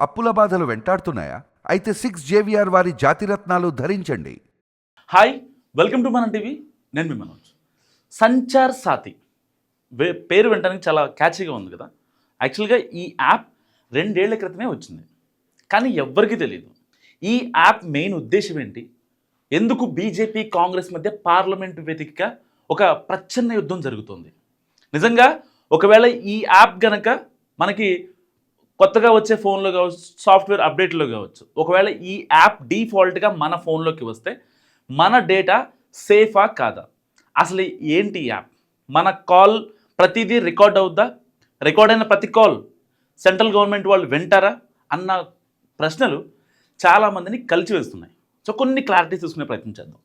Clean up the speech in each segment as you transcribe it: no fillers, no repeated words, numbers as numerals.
అప్పుల బాధలు వెంటాడుతున్నాయా? అయితే 6 JVR వారి జాతిరత్నాలు ధరించండి. హాయ్, వెల్కమ్ టు మన టీవీ. నేను మీ మనోజ్. సంచార్ సాథి పేరు వినడానికి చాలా క్యాచీగా ఉంది కదా. యాక్చువల్గా ఈ యాప్ 2 ఏళ్ల క్రితమే వచ్చింది, కానీ ఎవ్వరికీ తెలియదు ఈ యాప్ మెయిన్ ఉద్దేశం ఏంటి, ఎందుకు బీజేపీ కాంగ్రెస్ మధ్య పార్లమెంటు వేదికగా ఒక ప్రచ్ఛన్న యుద్ధం జరుగుతుంది. నిజంగా ఒకవేళ ఈ యాప్ గనక మనకి కొత్తగా వచ్చే ఫోన్లో కావచ్చు, సాఫ్ట్వేర్ అప్డేట్లో కావచ్చు, ఒకవేళ ఈ యాప్ డిఫాల్ట్గా మన ఫోన్లోకి వస్తే మన డేటా సేఫా కాదా, అసలు ఏంటి యాప్, మన కాల్ ప్రతిదీ రికార్డ్ అవుద్దా, రికార్డ్ అయిన ప్రతి కాల్ సెంట్రల్ గవర్నమెంట్ వాళ్ళు వింటారా అన్న ప్రశ్నలు చాలామందిని కలిచివేస్తున్నాయి. సో కొన్ని క్లారిటీ తీసుకునే ప్రయత్నం చేద్దాం.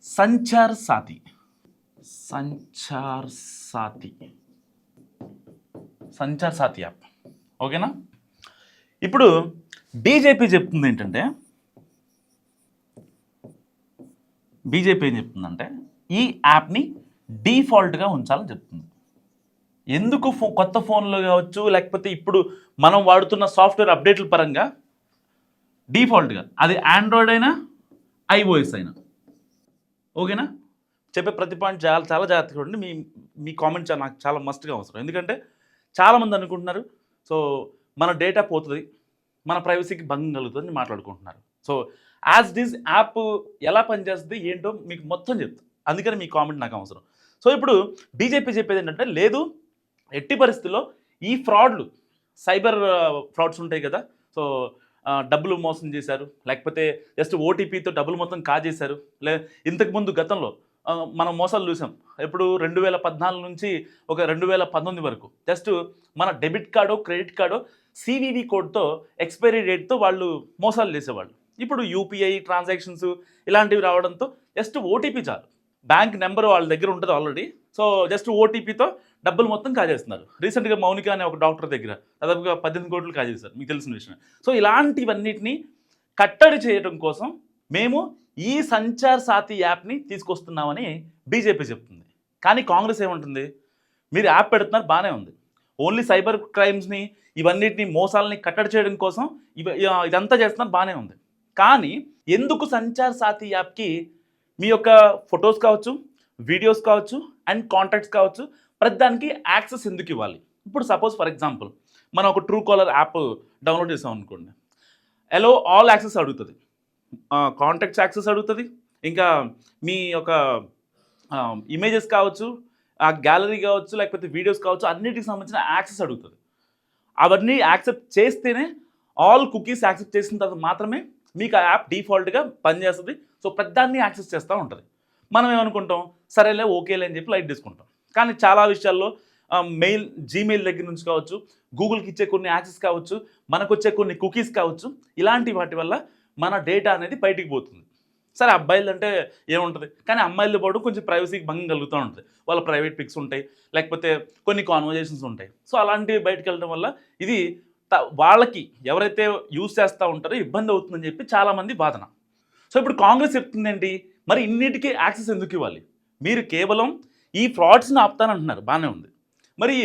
సంచార్ సాథి యాప్ ఓకేనా. ఇప్పుడు బీజేపీ చెప్తుంది ఏంటంటే, బీజేపీ ఏం చెప్తుందంటే ఈ యాప్ని డిఫాల్ట్గా ఉంచాలని చెప్తుంది. ఎందుకు కొత్త ఫోన్లో కావచ్చు, లేకపోతే ఇప్పుడు మనం వాడుతున్న సాఫ్ట్వేర్ అప్డేట్ల పరంగా డిఫాల్ట్గా, అది ఆండ్రాయిడ్ అయినా ఐఓఎస్ అయినా ఓకేనా. చెప్పే ప్రతి పాయింట్ చాలా చాలా జాగ్రత్తగా ఉండి మీ కామెంట్ నాకు చాలా మస్ట్గా అవసరం. ఎందుకంటే చాలామంది అనుకుంటున్నారు సో మన డేటా పోతుంది, మన ప్రైవసీకి భంగం కలుగుతుందని మాట్లాడుకుంటున్నారు. సో యాజ్ దిస్ యాప్ ఎలా పనిచేస్తుంది ఏంటో మీకు మొత్తం చెప్తాను, అందుకని మీ కామెంట్ నాకు అవసరం. సో ఇప్పుడు బీజేపీ చెప్పేది ఏంటంటే, లేదు ఎట్టి పరిస్థితుల్లో ఈ ఫ్రాడ్లు, సైబర్ ఫ్రాడ్స్ ఉంటాయి కదా, సో డబ్బులు మోసం చేశారు, లేకపోతే జస్ట్ ఓటీపీతో డబ్బులు మొత్తం కాజేశారు, ఇంతకుముందు గతంలో మనం మోసాలు చూసాం. ఎప్పుడు 2014 నుంచి ఒక 2019 వరకు జస్ట్ మన డెబిట్ కార్డో క్రెడిట్ కార్డో సివివి కోడ్తో ఎక్స్పైరీ డేట్తో వాళ్ళు మోసాలు చేసేవాళ్ళు. ఇప్పుడు యూపీఐ ట్రాన్సాక్షన్స్ ఇలాంటివి రావడంతో జస్ట్ ఓటీపీ చాలు, బ్యాంక్ నెంబర్ వాళ్ళ దగ్గర ఉంటుంది ఆల్రెడీ, సో జస్ట్ ఓటీపీతో డబ్బులు మొత్తం కాజేస్తున్నారు. రీసెంట్గా మౌనిక అనే ఒక డాక్టర్ దగ్గర దాదాపుగా 18 కోట్లు కాజేస్తారు, మీకు తెలిసిన విషయం. సో ఇలాంటివన్నిటిని కట్టడి చేయడం కోసం మేము ఈ సంచార్ సాథి యాప్ని తీసుకొస్తున్నామని బీజేపీ చెప్తుంది. కానీ కాంగ్రెస్ ఏమంటుంది, మీరు యాప్ పెడుతున్నారు బాగానే ఉంది, ఓన్లీ సైబర్ క్రైమ్స్ని ఇవన్నిటిని మోసాలని కట్టడి చేయడం కోసం ఇదంతా చేస్తున్నారు బాగానే ఉంది, కానీ ఎందుకు సంచార్ సాథి యాప్కి మీ యొక్క ఫొటోస్ కావచ్చు, వీడియోస్ కావచ్చు అండ్ కాంటాక్ట్స్ కావచ్చు, ప్రతిదానికి యాక్సెస్ ఎందుకు ఇవ్వాలి? ఇప్పుడు సపోజ్ ఫర్ ఎగ్జాంపుల్ మనం ఒక ట్రూ కాలర్ యాప్ డౌన్లోడ్ చేసాం అనుకోండి, ఎలో ఆల్ యాక్సెస్ అడుగుతుంది, కాంటాక్ట్స్ యాక్సెస్ అడుగుతుంది, ఇంకా మీ యొక్క ఇమేజెస్ కావచ్చు, ఆ గ్యాలరీ కావచ్చు, లేకపోతే వీడియోస్ కావచ్చు, అన్నిటికి సంబంధించిన యాక్సెస్ అడుగుతుంది. అవన్నీ యాక్సెప్ట్ చేస్తేనే, ఆల్ కుకీస్ యాక్సెప్ట్ చేసిన తర్వాత మాత్రమే మీకు ఆ యాప్ డిఫాల్ట్గా పనిచేస్తుంది. సో ప్రతిదాన్ని యాక్సెస్ చేస్తూ ఉంటుంది. మనం ఏమనుకుంటాం, సరేలే ఓకేలే అని చెప్పి లైట్ తీసుకుంటాం. కానీ చాలా విషయాల్లో మెయిల్, జీమెయిల్ దగ్గర నుంచి కావచ్చు, గూగుల్కి ఇచ్చే కొన్ని యాక్సెస్ కావచ్చు, మనకు వచ్చే కొన్ని కుకీస్ కావచ్చు, ఇలాంటి వాటి వల్ల మన డేటా అనేది బయటికి పోతుంది. సరే అబ్బాయిలు అంటే ఏముంటుంది, కానీ అమ్మాయిలతో పాటు కొంచెం ప్రైవసీకి భంగం కలుగుతూ ఉంటుంది. వాళ్ళ ప్రైవేట్ పిక్స్ ఉంటాయి, లేకపోతే కొన్ని కాన్వర్జేషన్స్ ఉంటాయి. సో అలాంటివి బయటకు వెళ్ళడం వల్ల ఇది వాళ్ళకి ఎవరైతే యూజ్ చేస్తూ ఉంటారో ఇబ్బంది అవుతుందని చెప్పి చాలామంది వాదన. సో ఇప్పుడు కాంగ్రెస్ చెప్తుంది ఏంటి, మరి ఇన్నిటికీ యాక్సెస్ ఎందుకు ఇవ్వాలి, మీరు కేవలం ఈ ఫ్రాడ్స్ని ఆపుతానంటున్నారు బాగానే ఉంది, మరి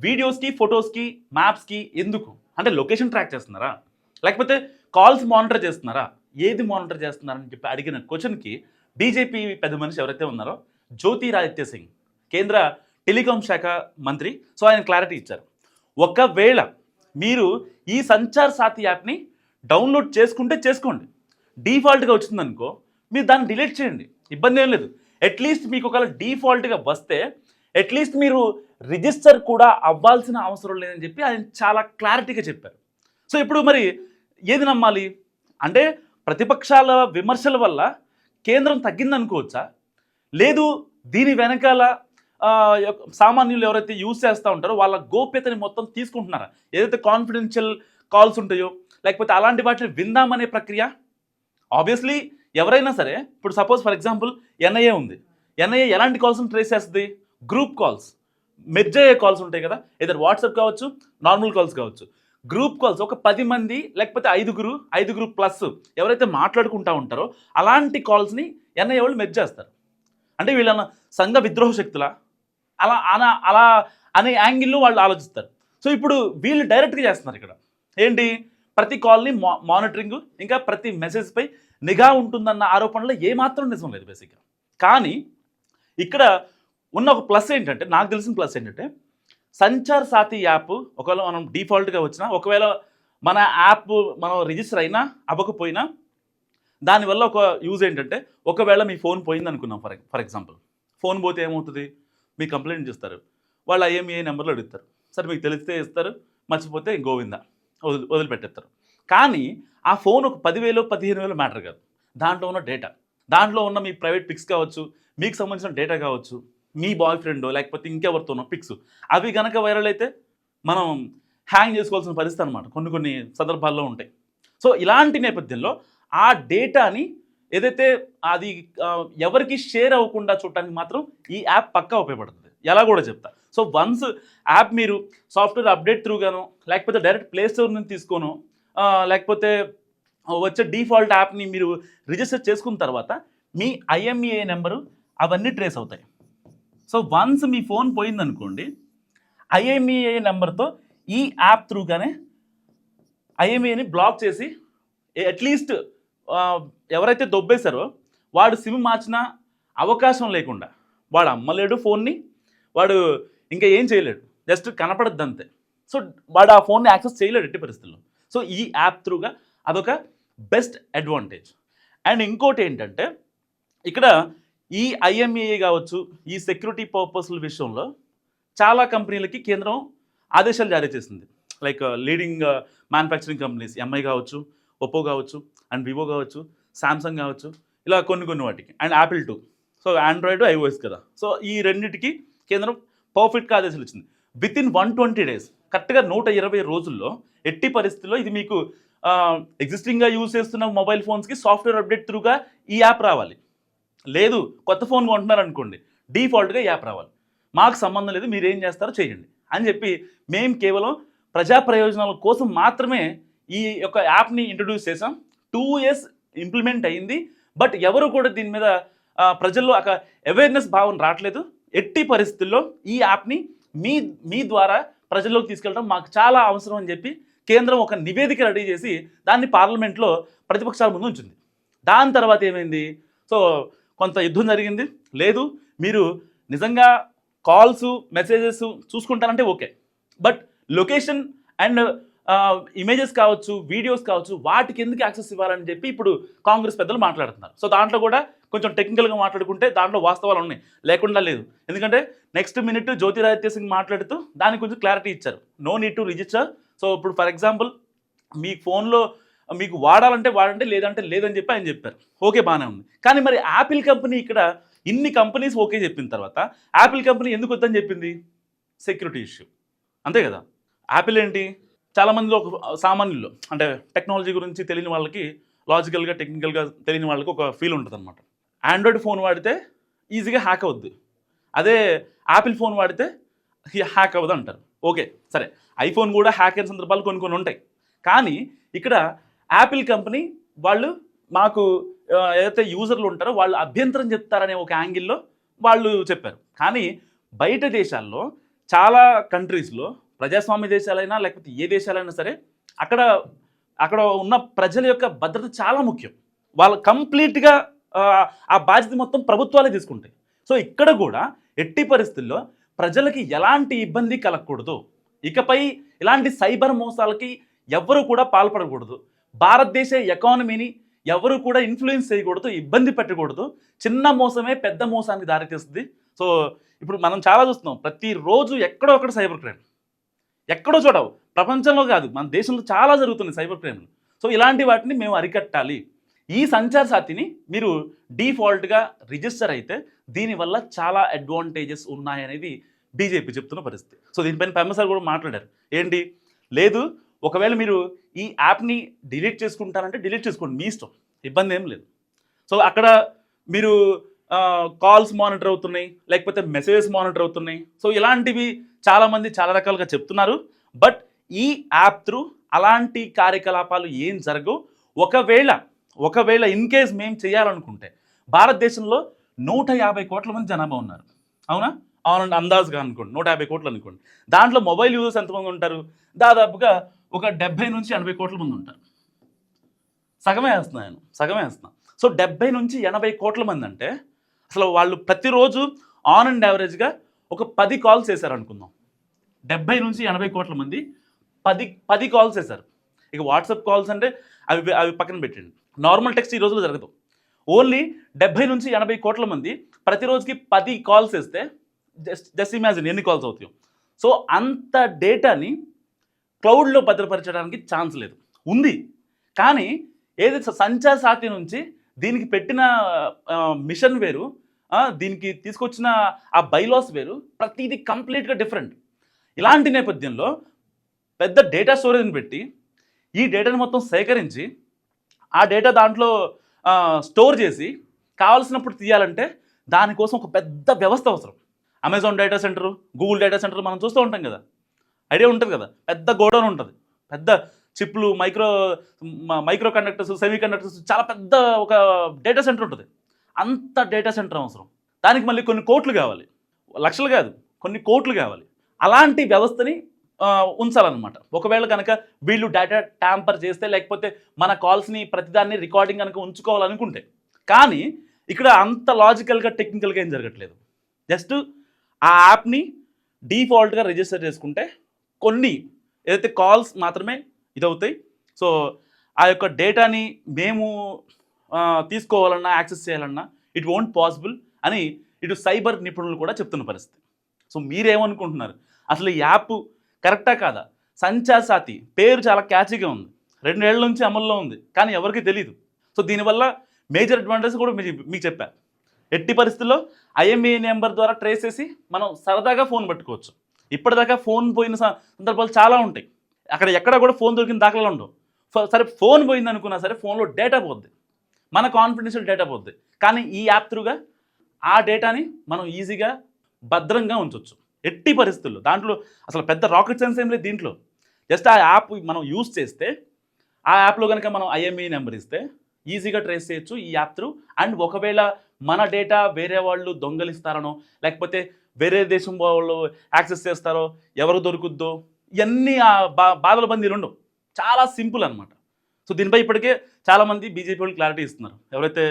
వీడియోస్కి, ఫొటోస్కి, మ్యాప్స్కి ఎందుకు, అంటే లొకేషన్ ట్రాక్ చేస్తున్నారా, లేకపోతే కాల్స్ మానిటర్ చేస్తున్నారా, ఏది మానిటర్ చేస్తున్నారని చెప్పి అడిగిన క్వశ్చన్కి బీజేపీ పెద్ద మనిషి ఎవరైతే ఉన్నారో జ్యోతిరాదిత్య సింగ్, కేంద్ర టెలికాం శాఖ మంత్రి, సో ఆయన క్లారిటీ ఇచ్చారు. ఒకవేళ మీరు ఈ సంచార్ సాథి యాప్ని డౌన్లోడ్ చేసుకుంటే చేసుకోండి, డిఫాల్ట్గా వచ్చిందనుకో మీరు దాన్ని డిలీట్ చేయండి, ఇబ్బంది ఏం లేదు. అట్లీస్ట్ మీకు ఒకవేళ డిఫాల్ట్గా వస్తే అట్లీస్ట్ మీరు రిజిస్టర్ కూడా అవ్వాల్సిన అవసరం లేదని చెప్పి ఆయన చాలా క్లారిటీగా చెప్పారు. సో ఇప్పుడు మరి ఏది నమ్మాలి అంటే, ప్రతిపక్షాల విమర్శల వల్ల కేంద్రం తగ్గిందనుకోవచ్చా, లేదు దీని వెనకాల సామాన్యులు ఎవరైతే యూజ్ చేస్తూ ఉంటారో వాళ్ళ గోప్యతని మొత్తం తీసుకుంటున్నారా, ఏదైతే కాన్ఫిడెన్షియల్ కాల్స్ ఉంటాయో లేకపోతే అలాంటి వాటిని విందామనే ప్రక్రియ. ఆబ్వియస్లీ ఎవరైనా సరే, ఇప్పుడు సపోజ్ ఫర్ ఎగ్జాంపుల్ ఎన్ఐఏ ఉంది, ఎన్ఐఏ ఎలాంటి కాల్స్ని ట్రేస్ చేస్తుంది, గ్రూప్ కాల్స్, మెర్జ్ అయ్యే కాల్స్ ఉంటాయి కదా, ఏదైనా వాట్సాప్ కావచ్చు, నార్మల్ కాల్స్ కావచ్చు, గ్రూప్ కాల్స్ ఒక 10 మంది లేకపోతే 5గురు ప్లస్ ఎవరైతే మాట్లాడుకుంటూ ఉంటారో అలాంటి కాల్స్ని ఎన్ఐఏ వాళ్ళు మెర్జ్ చేస్తారు. అంటే వీళ్ళన్న సంఘ విద్రోహ శక్తుల అలా అనే యాంగిల్లో వాళ్ళు ఆలోచిస్తారు. సో ఇప్పుడు వీళ్ళు డైరెక్ట్గా చేస్తున్నారు ఇక్కడ ఏంటి, ప్రతి కాల్ని మానిటరింగ్, ఇంకా ప్రతి మెసేజ్పై నిఘా ఉంటుందన్న ఆరోపణలో ఏమాత్రం నిజం లేదు బేసిక్గా. కానీ ఇక్కడ ఉన్న ఒక ప్లస్ ఏంటంటే, నాకు తెలిసిన ప్లస్ ఏంటంటే, సంచార్ సాథీ యాప్ ఒకవేళ మనం డిఫాల్ట్గా వచ్చినా, ఒకవేళ మన యాప్ మనం రిజిస్టర్ అయినా అవ్వకపోయినా, దానివల్ల ఒక యూజ్ ఏంటంటే, ఒకవేళ మీ ఫోన్ పోయింది అనుకున్నాం ఫర్ ఎగ్జాంపుల్, ఫోన్ పోతే ఏమవుతుంది, మీ కంప్లైంట్ చేస్తారు, వాళ్ళు IMEI నెంబర్లో అడుగుతారు, సరే మీకు తెలిస్తే ఇస్తారు, మర్చిపోతే గోవిందా వదిలిపెట్టేస్తారు. కానీ ఆ ఫోన్ ఒక 10,000 15,000 మ్యాటర్ కాదు, దాంట్లో ఉన్న డేటా, దాంట్లో ఉన్న మీ ప్రైవేట్ పిక్స్ కావచ్చు, మీకు సంబంధించిన డేటా కావచ్చు, మీ బాయ్ ఫ్రెండ్ లేకపోతే ఇంకెవరితోనో పిక్స్, అవి కనుక వైరల్ అయితే మనం హ్యాంగ్ చేసుకోవాల్సిన పరిస్థితి అనమాట, కొన్ని సందర్భాల్లో ఉంటాయి. సో ఇలాంటి నేపథ్యంలో ఆ డేటాని ఏదైతే అది ఎవరికి షేర్ అవ్వకుండా చూడటానికి మాత్రం ఈ యాప్ పక్కా ఉపయోగపడుతుంది. ఎలా కూడా చెప్తా. సో వన్స్ యాప్ మీరు సాఫ్ట్వేర్ అప్డేట్ త్రూగాను, లేకపోతే డైరెక్ట్ ప్లే స్టోర్ నుంచి తీసుకోను, లేకపోతే వచ్చే డిఫాల్ట్ యాప్ని మీరు రిజిస్టర్ చేసుకున్న తర్వాత మీ IMEI నెంబరు అవన్నీ ట్రేస్ అవుతాయి. సో వన్స్ మీ ఫోన్ పోయిందనుకోండి, IMEI నెంబర్తో ఈ యాప్ త్రూగానే IMEIని బ్లాక్ చేసి అట్లీస్ట్ ఎవరైతే దొబ్బేశారో వాడు సిమ్ మార్చిన అవకాశం లేకుండా, వాడు అమ్మలేడు ఫోన్ని, వాడు ఇంకా ఏం చేయలేడు, జస్ట్ కనపడద్దు అంతే. సో వాడు ఆ ఫోన్ని యాక్సెస్ చేయలేడు ఎట్టి పరిస్థితుల్లో. సో ఈ యాప్ త్రూగా అదొక బెస్ట్ అడ్వాంటేజ్. అండ్ ఇంకోటి ఏంటంటే, ఇక్కడ ఈ IMEI కావచ్చు, ఈ సెక్యూరిటీ పర్పస్ల విషయంలో చాలా కంపెనీలకి కేంద్రం ఆదేశాలు జారీ చేసింది. Like leading manufacturing companies, MI కావచ్చు, ఒప్పో కావచ్చు, అండ్ వివో కావచ్చు, సామ్సంగ్ కావచ్చు, ఇలా కొన్ని వాటికి, and Apple two. So Android, iOS కదా. సో ఈ రెండింటికి కేంద్రం పర్ఫెక్ట్గా ఆదేశాలు ఇచ్చింది. వితిన్ 120 days, కరెక్ట్గా 120 రోజుల్లో ఎట్టి పరిస్థితుల్లో ఇది మీకు ఎగ్జిస్టింగ్గా యూజ్ చేస్తున్న మొబైల్ ఫోన్స్కి సాఫ్ట్వేర్ అప్డేట్ త్రూగా ఈ యాప్ రావాలి. లేదు కొత్త ఫోన్ కొంటున్నారు అనుకోండి, డిఫాల్ట్గా ఈ యాప్ రావాలి. మాకు సంబంధం లేదు, మీరు ఏం చేస్తారో చేయండి అని చెప్పి మేము కేవలం ప్రజా ప్రయోజనాల కోసం మాత్రమే ఈ యొక్క యాప్ని ఇంట్రడ్యూస్ చేసాం. 2 years ఇంప్లిమెంట్ అయింది. బట్ ఎవరు కూడా దీని మీద ప్రజల్లో ఒక అవేర్నెస్ భావన రావట్లేదు. ఎట్టి పరిస్థితుల్లో ఈ యాప్ని మీ ద్వారా ప్రజల్లోకి తీసుకెళ్ళడం మాకు చాలా అవసరం అని చెప్పి కేంద్రం ఒక నివేదిక రెడీ చేసి దాన్ని పార్లమెంట్లో ప్రతిపక్షాల ముందు ఉంచింది. దాని తర్వాత ఏమైంది, సో కొంత యుద్ధం జరిగింది. లేదు మీరు నిజంగా కాల్స్ మెసేజెస్ చూసుకుంటారంటే okay, but location and images కావచ్చు, వీడియోస్ కావచ్చు, వాటికి ఎందుకు యాక్సెస్ ఇవ్వాలని చెప్పి ఇప్పుడు కాంగ్రెస్ పెద్దలు మాట్లాడుతున్నారు. సో దాంట్లో కూడా కొంచెం టెక్నికల్గా మాట్లాడుకుంటే దాంట్లో వాస్తవాలు ఉన్నాయి, లేకుండా లేదు. ఎందుకంటే నెక్స్ట్ మినిట్ జ్యోతిరాదిత్య సింగ్ మాట్లాడుతూ దానికి కొంచెం క్లారిటీ ఇచ్చారు, no need to register. So ఇప్పుడు ఫర్ ఎగ్జాంపుల్ మీ ఫోన్లో మీకు వాడాలంటే వాడండి, లేదంటే లేదని చెప్పి ఆయన చెప్పారు. ఓకే, బాగానే ఉంది. కానీ మరి యాపిల్ కంపెనీ ఇక్కడ ఇన్ని కంపెనీస్ ఓకే చెప్పిన తర్వాత యాపిల్ కంపెనీ ఎందుకు వద్దని చెప్పింది? సెక్యూరిటీ ఇష్యూ, అంతే కదా. యాపిల్ ఏంటి, చాలామందిలో ఒక సామాన్యులు అంటే టెక్నాలజీ గురించి తెలియని వాళ్ళకి, లాజికల్గా టెక్నికల్గా తెలియని వాళ్ళకి ఒక ఫీల్ ఉంటుంది అనమాట. ఆండ్రాయిడ్ ఫోన్ వాడితే ఈజీగా హ్యాక్ అవుద్ది, అదే యాపిల్ ఫోన్ వాడితే హ్యాక్ అవ్వదు అంటారు. ఓకే సరే, ఐఫోన్ కూడా హ్యాక్ అయిన సందర్భాలు కొన్ని ఉంటాయి. కానీ ఇక్కడ యాపిల్ కంపెనీ వాళ్ళు మాకు ఏదైతే యూజర్లు ఉంటారో వాళ్ళు అభ్యంతరం చెప్తారనే ఒక యాంగిల్లో వాళ్ళు చెప్పారు. కానీ బయట దేశాల్లో చాలా కంట్రీస్లో, ప్రజాస్వామ్య దేశాలైనా లేకపోతే ఏ దేశాలైనా సరే, అక్కడ ఉన్న ప్రజల యొక్క భద్రత చాలా ముఖ్యం. వాళ్ళు కంప్లీట్గా ఆ బాధ్యత మొత్తం ప్రభుత్వాలే తీసుకుంటాయి. సో ఇక్కడ కూడా ఎట్టి పరిస్థితుల్లో ప్రజలకి ఎలాంటి ఇబ్బంది కలగకూడదు, ఇకపై ఇలాంటి సైబర్ మోసాలకి ఎవరు కూడా పాల్పడకూడదు, భారతదేశ ఎకానమీని ఎవరు కూడా ఇన్ఫ్లుయెన్స్ చేయకూడదు, ఇబ్బంది పెట్టకూడదు. చిన్న మోసమే పెద్ద మోసానికి దారితీస్తుంది. సో ఇప్పుడు మనం చాలా చూస్తున్నాం, ప్రతిరోజు ఎక్కడో ఒకటి సైబర్ క్రైమ్, ఎక్కడో చూడవు, ప్రపంచంలో కాదు మన దేశంలో చాలా జరుగుతున్నాయి సైబర్ క్రైమ్లు. సో ఇలాంటి వాటిని మేము అరికట్టాలి. ఈ సంచార్ సాథీని మీరు డిఫాల్ట్గా రిజిస్టర్ అయితే దీనివల్ల చాలా అడ్వాంటేజెస్ ఉన్నాయనేది బీజేపీ చెప్తున్న పరిస్థితి. సో దీనిపైన పెమ్మ సార్ కూడా మాట్లాడారు. ఏంటి, లేదు ఒకవేళ మీరు ఈ యాప్ని డిలీట్ చేసుకుంటారంటే డిలీట్ చేసుకోండి, మీ ఇష్టం, ఇబ్బంది ఏం లేదు. సో అక్కడ మీరు కాల్స్ మానిటర్ అవుతున్నాయి, లేకపోతే మెసేజెస్ మానిటర్ అవుతున్నాయి. సో ఇలాంటివి చాలామంది చాలా రకాలుగా చెప్తున్నారు. బట్ ఈ యాప్ త్రూ అలాంటి కార్యకలాపాలు ఏం జరగవు. ఒకవేళ ఇన్ కేస్ మేము చేయాలనుకుంటే, భారతదేశంలో 150 కోట్ల మంది జనాభా ఉన్నారు, అవునా? అవునండి, అందాజుగా అనుకోండి 150 కోట్లు అనుకోండి. దాంట్లో మొబైల్ యూజర్స్ ఎంతమంది ఉంటారు? దాదాపుగా ఒక 70 నుంచి 80 కోట్ల మంది ఉంటారు. సగమే వేస్తున్నా. సో 70 నుంచి 80 కోట్ల మంది అంటే అసలు వాళ్ళు ప్రతిరోజు ఆన్ అండ్ యావరేజ్గా ఒక 10 కాల్స్ చేశారనుకుందాం. 70 నుంచి 80 కోట్ల మంది 10 కాల్స్ చేశారు. ఇక వాట్సాప్ కాల్స్ అంటే అవి పక్కన పెట్టండి. నార్మల్ టెక్స్ట్ ఈ రోజులో జరగదు. ఓన్లీ 70 నుంచి 80 కోట్ల మంది ప్రతిరోజుకి 10 కాల్స్ చేస్తే జస్ట్ ఇమాజిన్ ఎన్ని కాల్స్ అవుతాయో. సో అంత డేటాని క్లౌడ్లో భద్రపరచడానికి ఛాన్స్ లేదు. ఉంది, కానీ ఏదైతే సంచార్ సాతి నుంచి దీనికి పెట్టిన మిషన్ వేరు, దీనికి తీసుకొచ్చిన ఆ బైలాస్ వేరు, ప్రతిదీ కంప్లీట్గా డిఫరెంట్. ఇలాంటి నేపథ్యంలో పెద్ద డేటా స్టోరేజ్ని పెట్టి ఈ డేటాని మొత్తం సేకరించి ఆ డేటా దాంట్లో స్టోర్ చేసి కావాల్సినప్పుడు తీయాలంటే దానికోసం ఒక పెద్ద వ్యవస్థ అవసరం. Amazon data centre, Google data centre మనం చూస్తూ ఉంటాం కదా, ఐడియా ఉంటుంది కదా. పెద్ద గోడౌన్ ఉంటుంది, పెద్ద చిప్లు, మైక్రో కండక్టర్స్, సెమీ కండక్టర్స్, చాలా పెద్ద ఒక డేటా సెంటర్ ఉంటుంది. అంత డేటా సెంటర్ అవసరం. దానికి మళ్ళీ కొన్ని కోట్లు కావాలి, లక్షలు కాదు, కొన్ని కోట్లు కావాలి. అలాంటి వ్యవస్థని ఉంచాలన్నమాట. ఒకవేళ కనుక వీళ్ళు డేటా ట్యాంపర్ చేస్తే, లేకపోతే మన కాల్స్ని ప్రతిదాన్ని రికార్డింగ్ కనుక ఉంచుకోవాలనుకుంటే. కానీ ఇక్కడ అంత లాజికల్గా టెక్నికల్గా ఏం జరగట్లేదు. జస్ట్ ఆ యాప్ని డిఫాల్ట్గా రిజిస్టర్ చేసుకుంటే కొన్ని ఏదైతే కాల్స్ మాత్రమే ఇదవుతాయి. సో ఆ యొక్క డేటాని మేము తీసుకోవాలన్నా, యాక్సెస్ చేయాలన్నా ఇట్ వోంట్ పాసిబుల్ అని ఇటు సైబర్ నిపుణులు కూడా చెప్తున్న పరిస్థితి. సో మీరేమనుకుంటున్నారు, అసలు ఈ యాప్ కరెక్టా కాదా? సంచార్ సాతి పేరు చాలా క్యాచీగా ఉంది, 2 ఏళ్ల నుంచి అమల్లో ఉంది, కానీ ఎవరికి తెలియదు. సో దీనివల్ల మేజర్ అడ్వాంటేజ్ కూడా మీకు చెప్పా. ఎట్టి పరిస్థితుల్లో ఐఎంఈ నెంబర్ ద్వారా ట్రేస్ చేసి మనం సరదాగా ఫోన్ పట్టుకోవచ్చు. ఇప్పటిదాకా ఫోన్ పోయిన సందర్భాలు చాలా ఉంటాయి. అక్కడ ఎక్కడ కూడా ఫోన్ దొరికిన దాఖలాలు ఉండవు. సరే ఫోన్ పోయింది అనుకున్నా సరే ఫోన్లో డేటా పోద్ది, మన కాన్ఫిడెన్షియల్ డేటా పోద్ది. కానీ ఈ యాప్ త్రూగా ఆ డేటాని మనం ఈజీగా భద్రంగా ఉంచవచ్చు ఎట్టి పరిస్థితుల్లో. దాంట్లో అసలు పెద్ద రాకెట్ సైన్స్ ఏం లేదు దీంట్లో. జస్ట్ ఆ యాప్ మనం యూజ్ చేస్తే, ఆ యాప్లో కనుక మనం ఐఎంఈ నెంబర్ ఇస్తే ఈజీగా ట్రేస్ చేయొచ్చు ఈ యాప్ త్రూ. అండ్ ఒకవేళ మన డేటా వేరే వాళ్ళు దొంగలిస్తారనో, లేకపోతే వేరే దేశం వాళ్ళు యాక్సెస్ చేస్తారో, ఎవరు దొరుకుద్దో, ఇవన్నీ బాధల బందీలు ఉండవు. చాలా సింపుల్ అనమాట. సో దీనిపై ఇప్పటికే చాలామంది బీజేపీ వాళ్ళు క్లారిటీ ఇస్తున్నారు. ఎవరైతే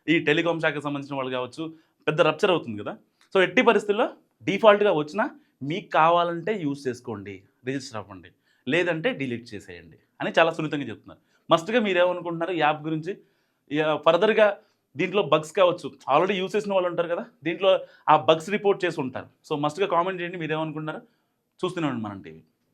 ఈ టెలికాం శాఖకు సంబంధించిన వాళ్ళు కావచ్చు, పెద్ద రప్చర్ అవుతుంది కదా. సో ఎట్టి పరిస్థితుల్లో డిఫాల్ట్గా వచ్చినా మీకు కావాలంటే యూజ్ చేసుకోండి, రిజిస్టర్ అవ్వండి, లేదంటే డిలీట్ చేసేయండి అని చాలా సున్నితంగా చెప్తున్నారు. మస్ట్గా మీరేమనుకుంటున్నారు ఈ యాప్ గురించి? ఫర్దర్గా దీంట్లో బగ్స్ కావచ్చు, ఆల్రెడీ యూజ్ చేసిన వాళ్ళు ఉంటారు కదా, దీంట్లో ఆ బగ్స్ రిపోర్ట్ చేసి ఉంటారు. సో మస్ట్గా కామెంట్ చేయండి, మీరేమనుకుంటున్నారు. చూస్తూనే ఉండండి మనం టీవీ.